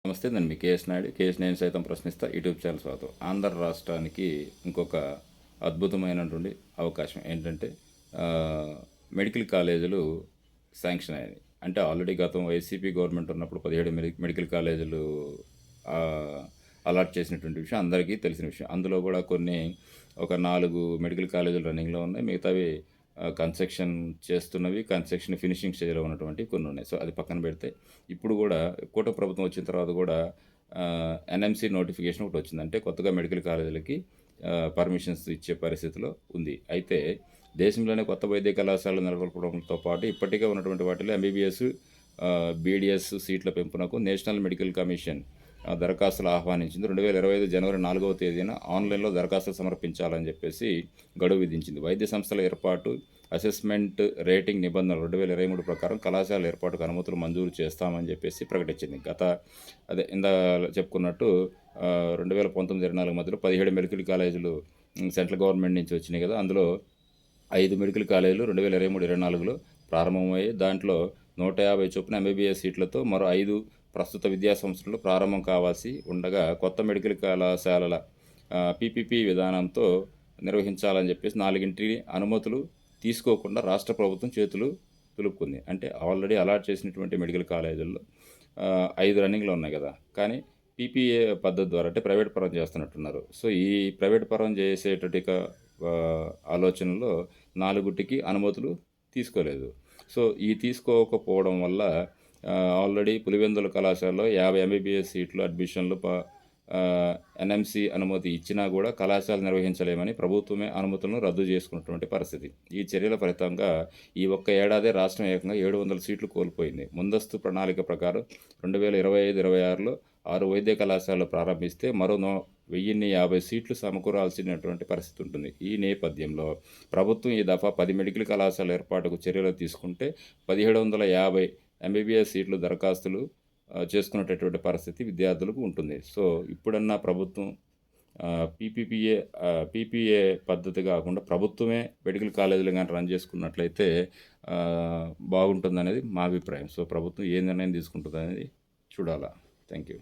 నమస్తే, నేను మీ KS Naidu. KS నేను సైతం ప్రశ్నిస్తా యూట్యూబ్ ఛానల్ స్వాగతం. ఆంధ్ర రాష్ట్రానికి ఇంకొక అద్భుతమైనటువంటి అవకాశం ఏంటంటే ఆ, మెడికల్ కాలేజీలు శాంక్షన్ అయ్యాయి. అంటే ఆల్రెడీ గతం వైసీపీ గవర్నమెంట్ ఉన్నప్పుడు 17 మెడికల్ కాలేజీలు ఆ, అలాట్ చేసినటువంటి విషయం అందరికీ తెలిసిన విషయం. అందులో కూడా కొన్ని ఒక 4 మెడికల్ కాలేజీలు రన్నింగ్లో ఉన్నాయి. మిగతావి కన్స్ట్రక్షన్ చేస్తున్నవి, కన్స్ట్రక్షన్ ఫినిషింగ్ స్టేజ్లో ఉన్నటువంటి కొన్ని ఉన్నాయి. సో అది పక్కన పెడితే ఇప్పుడు కూడా కూటమి ప్రభుత్వం వచ్చిన తర్వాత కూడా ఎన్ఎంసీ నోటిఫికేషన్ ఒకటి వచ్చింది. అంటే కొత్తగా మెడికల్ కాలేజీలకి పర్మిషన్స్ ఇచ్చే పరిస్థితిలో ఉంది. అయితే దేశంలోనే కొత్త వైద్య కళాశాలలు నెలకొల్పడంతో పాటు ఇప్పటికే ఉన్నటువంటి వాటిలో ఎంబీబీఎస్, బీడీఎస్ సీట్ల పెంపునకు నేషనల్ మెడికల్ కమిషన్ దరఖాస్తులు ఆహ్వానించింది. 2025 జనవరి 4వ తేదీన ఆన్లైన్లో దరఖాస్తులు సమర్పించాలని చెప్పేసి గడువు విధించింది. వైద్య సంస్థల ఏర్పాటు, అసెస్మెంట్ రేటింగ్ నిబంధనలు 2023 ప్రకారం కళాశాల ఏర్పాటుకు అనుమతులు మంజూరు చేస్తామని చెప్పేసి ప్రకటించింది. అదే ఇందా చెప్పుకున్నట్టు 2019-24 మధ్యలో 17 మెడికల్ కాలేజీలు సెంట్రల్ గవర్నమెంట్ నుంచి వచ్చినాయి కదా. అందులో 5 మెడికల్ కాలేజీలు 2023-24లో ప్రారంభమయ్యాయి. దాంట్లో 150 చొప్పున ఎంబీబీఎస్ సీట్లతో మరో 5 ప్రస్తుత విద్యా సంస్థలు ప్రారంభం కావాల్సి ఉండగా, కొత్త మెడికల్ కళాశాలల పీపీపీ విధానంతో నిర్వహించాలని చెప్పేసి 4 అనుమతులు తీసుకోకుండా రాష్ట్ర ప్రభుత్వం చేతులు దులుపుకుంది. అంటే ఆల్రెడీ అలాట్ చేసినటువంటి మెడికల్ కాలేజీల్లో 5 రన్నింగ్లో ఉన్నాయి కదా. కానీ పీపీఏ పద్ధతి ద్వారా అంటే ప్రైవేట్ పరం చేస్తున్నట్టున్నారు. సో ఈ ప్రైవేట్ పరం చేసేటటువంటి ఆలోచనలో 4టికి అనుమతులు తీసుకోలేదు. సో ఈ తీసుకోకపోవడం వల్ల ఆల్రెడీ పులివెందుల కళాశాలలో 50 ఎంబీబీఎస్ సీట్లు అడ్మిషన్లు ఎన్ఎంసీ అనుమతి ఇచ్చినా కూడా కళాశాల నిర్వహించలేమని ప్రభుత్వమే అనుమతులను రద్దు చేసుకున్నటువంటి పరిస్థితి. ఈ చర్యల ఫలితంగా ఈ ఒక్క ఏడాదే రాష్ట్రం ఏకంగా 700 సీట్లు కోల్పోయింది. ముందస్తు ప్రణాళిక ప్రకారం 2025-26లో 6 వైద్య కళాశాలలు ప్రారంభిస్తే మరో 1050 సీట్లు సమకూరాల్సినటువంటి పరిస్థితి ఉంటుంది. ఈ నేపథ్యంలో ప్రభుత్వం ఈ దఫా 10 మెడికల్ కళాశాల ఏర్పాటుకు చర్యలు తీసుకుంటే 1750 ఎంబీబీఎస్ సీట్లు దరఖాస్తులు చేసుకునేటటువంటి పరిస్థితి విద్యార్థులకు ఉంటుంది. సో ఇప్పుడన్నా ప్రభుత్వం పీపీఏ పద్ధతి కాకుండా ప్రభుత్వమే మెడికల్ కాలేజీలు కానీ రన్ చేసుకున్నట్లయితే బాగుంటుందనేది మా అభిప్రాయం. సో ప్రభుత్వం ఏ నిర్ణయం తీసుకుంటుంది అనేది చూడాలా. Thank you.